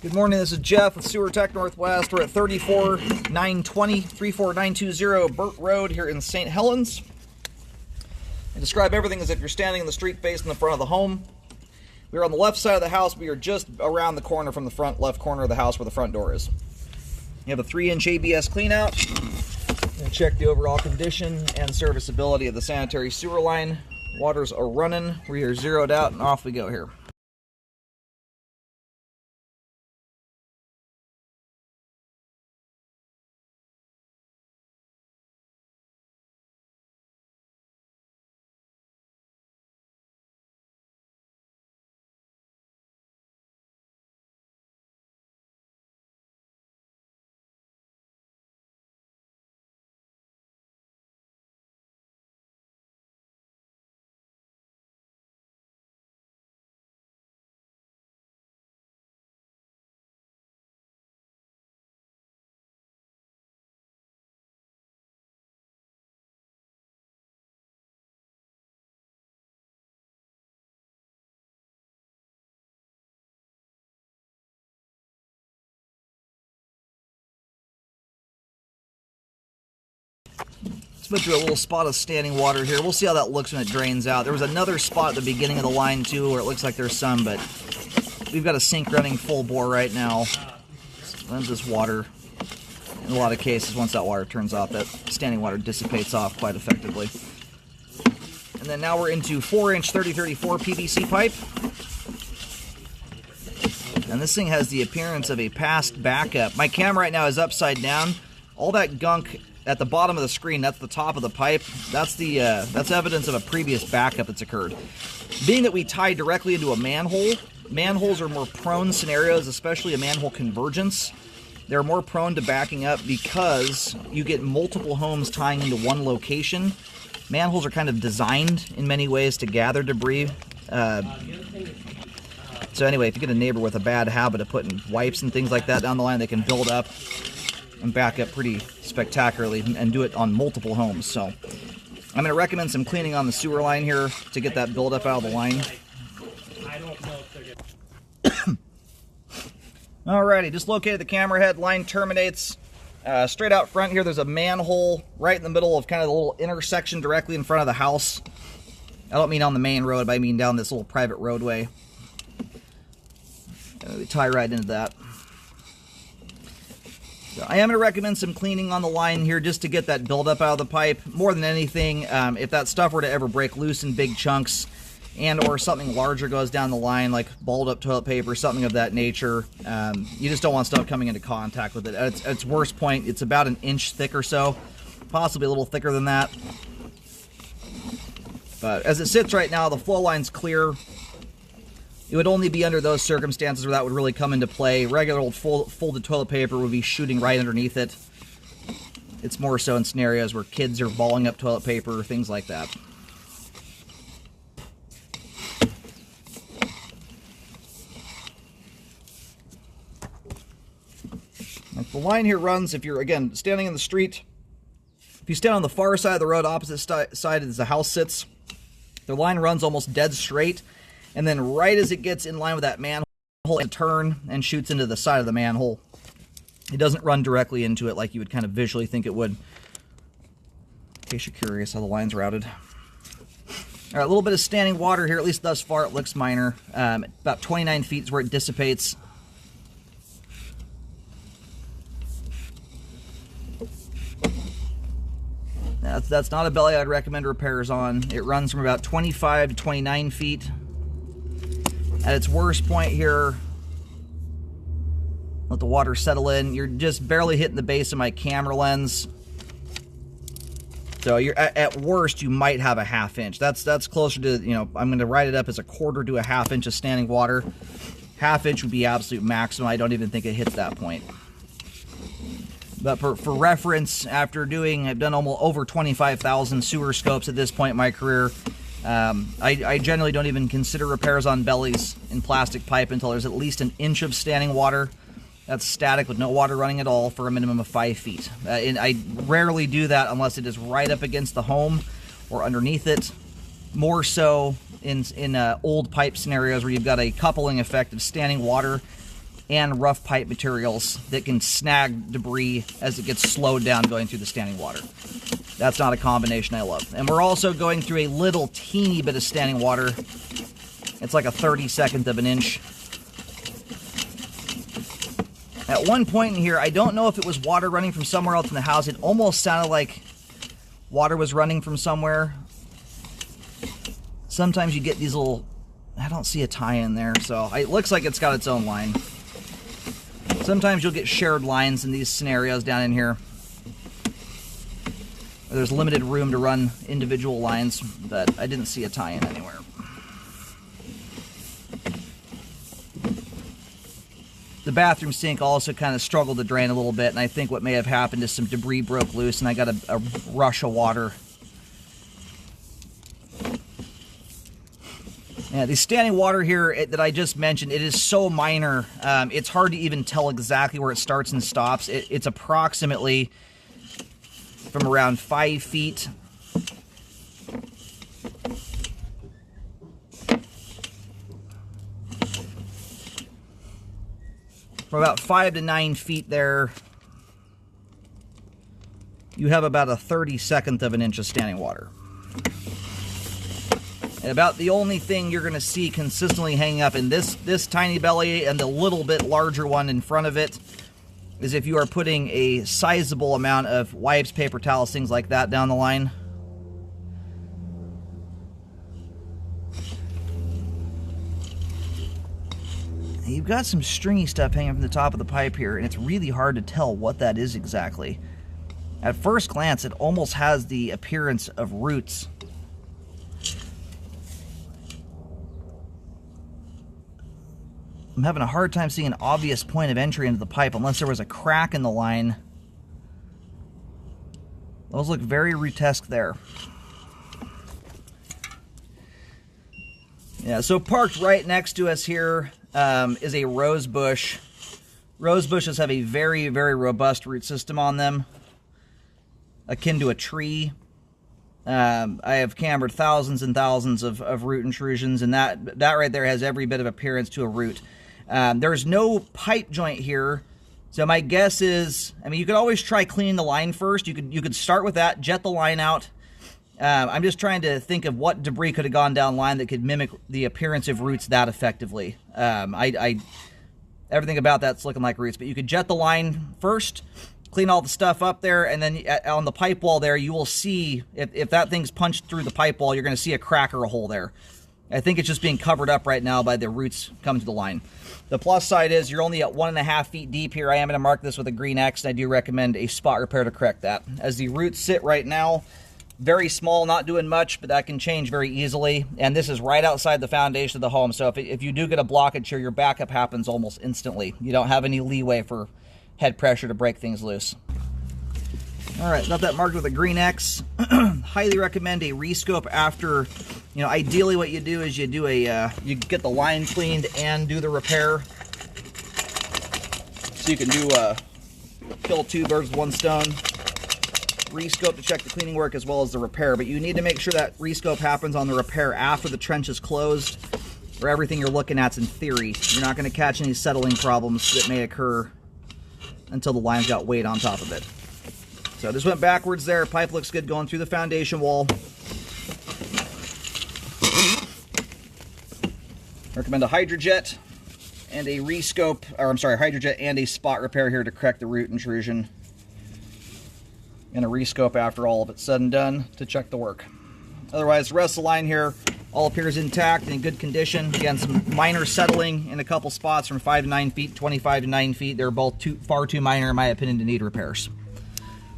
Good morning, this is Jeff with Sewer Tech Northwest. We're at 34920 Burt Road here in St. Helens. I describe everything as if you're standing in the street facing the front of the home. We're on the left side of the house, but you're just around the corner from the front left corner of the house where the front door is. You have a 3-inch ABS cleanout. And check the overall condition and serviceability of the sanitary sewer line. Waters are running. We are zeroed out and off we go here. Let's put through a little spot of standing water here. We'll see how that looks when it drains out. There was another spot at the beginning of the line too where it looks like there's some, but we've got a sink running full bore right now. Runs this water. In a lot of cases, once that water turns off, that standing water dissipates off quite effectively. And then now we're into 4-inch 3034 PVC pipe. And this thing has the appearance of a past backup. My camera right now is upside down. All that gunk at the bottom of the screen, that's the top of the pipe. That's evidence of a previous backup that's occurred. Being that we tie directly into a manhole, manholes are more prone scenarios, especially a manhole convergence. They're more prone to backing up because you get multiple homes tying into one location. Manholes are kind of designed in many ways to gather debris. So anyway, if you get a neighbor with a bad habit of putting wipes and things like that down the line, they can build up and back up pretty spectacularly and do it on multiple homes. So I'm going to recommend some cleaning on the sewer line here to get that buildup out of the line. Alrighty, just located the camera head. Line terminates straight out front here. There's a manhole right in the middle of kind of the little intersection directly in front of the house. I don't mean on the main road, but I mean down this little private roadway. We tie right into that. So I am going to recommend some cleaning on the line here just to get that buildup out of the pipe. More than anything, if that stuff were to ever break loose in big chunks and or something larger goes down the line, like balled up toilet paper, something of that nature, you just don't want stuff coming into contact with it. At its worst point, it's about an inch thick or so, possibly a little thicker than that. But as it sits right now, the flow line's clear. It would only be under those circumstances where that would really come into play. Regular old folded toilet paper would be shooting right underneath it. It's more so in scenarios where kids are balling up toilet paper or things like that. Like the line here runs, if you're, again, standing in the street, if you stand on the far side of the road, opposite side as the house sits, the line runs almost dead straight. And then right as it gets in line with that manhole, it turns and shoots into the side of the manhole. It doesn't run directly into it like you would kind of visually think it would. In case you're curious how the line's routed. All right, a little bit of standing water here, at least thus far it looks minor. About 29 feet is where it dissipates. That's not a belly I'd recommend repairs on. It runs from about 25 to 29 feet. At its worst point here, let the water settle in. You're just barely hitting the base of my camera lens. So you're at worst, you might have a ½ inch. That's closer to, you know, I'm going to write it up as a 1/4 to a ½ inch of standing water. ½ inch would be absolute maximum. I don't even think it hits that point. But for reference, I've done almost over 25,000 sewer scopes at this point in my career. I generally don't even consider repairs on bellies in plastic pipe until there's at least an inch of standing water. That's static with no water running at all for a minimum of 5 feet. And I rarely do that unless it is right up against the home or underneath it. More so in old pipe scenarios where you've got a coupling effect of standing water and rough pipe materials that can snag debris as it gets slowed down going through the standing water. That's not a combination I love. And we're also going through a little teeny bit of standing water. It's like a 32nd of an inch. At one point in here, I don't know if it was water running from somewhere else in the house. It almost sounded like water was running from somewhere. Sometimes you get these little... I don't see a tie in there, so it looks like it's got its own line. Sometimes you'll get shared lines in these scenarios down in here. There's limited room to run individual lines, but I didn't see a tie-in anywhere. The bathroom sink also kind of struggled to drain a little bit, and I think what may have happened is some debris broke loose, and I got a rush of water. Yeah, the standing water here that I just mentioned, it is so minor, it's hard to even tell exactly where it starts and stops. It's approximately from around 5 feet from about 5 to 9 feet there. You have about a 32nd of an inch of standing water. And about the only thing you're going to see consistently hanging up in this tiny belly and the little bit larger one in front of it is if you are putting a sizable amount of wipes, paper towels, things like that down the line. You've got some stringy stuff hanging from the top of the pipe here, and it's really hard to tell what that is exactly. At first glance, it almost has the appearance of roots. I'm having a hard time seeing an obvious point of entry into the pipe unless there was a crack in the line. Those look very rootesque there. Yeah, so parked right next to us here is a rose bush. Rose bushes have a very, very robust root system on them, akin to a tree. I have cambered thousands and thousands of root intrusions, and that right there has every bit of appearance to a root. There's no pipe joint here, so my guess is, I mean, you could always try cleaning the line first. You could start with that, jet the line out. I'm just trying to think of what debris could have gone down line that could mimic the appearance of roots that effectively. Everything about that's looking like roots, but you could jet the line first, clean all the stuff up there, and then on the pipe wall there, you will see, if that thing's punched through the pipe wall, you're going to see a crack or a hole there. I think it's just being covered up right now by the roots coming to the line. The plus side is you're only at 1.5 feet deep here. I am going to mark this with a green X, and I do recommend a spot repair to correct that. As the roots sit right now, very small, not doing much, but that can change very easily. And this is right outside the foundation of the home, so if you do get a blockage here, your backup happens almost instantly. You don't have any leeway for head pressure to break things loose. All right, got that marked with a green X. Highly recommend a rescope after, ideally what you do is you do you get the line cleaned and do the repair. So you can do kill two birds with one stone. Rescope to check the cleaning work as well as the repair, but you need to make sure that rescope happens on the repair after the trench is closed, or everything you're looking at's in theory. You're not going to catch any settling problems that may occur until the line's got weight on top of it. So this went backwards there. Pipe looks good going through the foundation wall. Recommend a Hydrojet and a rescope, or I'm sorry, Hydrojet and a spot repair here to correct the root intrusion. And a rescope after all of it's said and done to check the work. Otherwise, the rest of the line here all appears intact and in good condition. Again, some minor settling in a couple spots from 5 to 9 feet, 25 to 9 feet. They're both far too minor, in my opinion, to need repairs.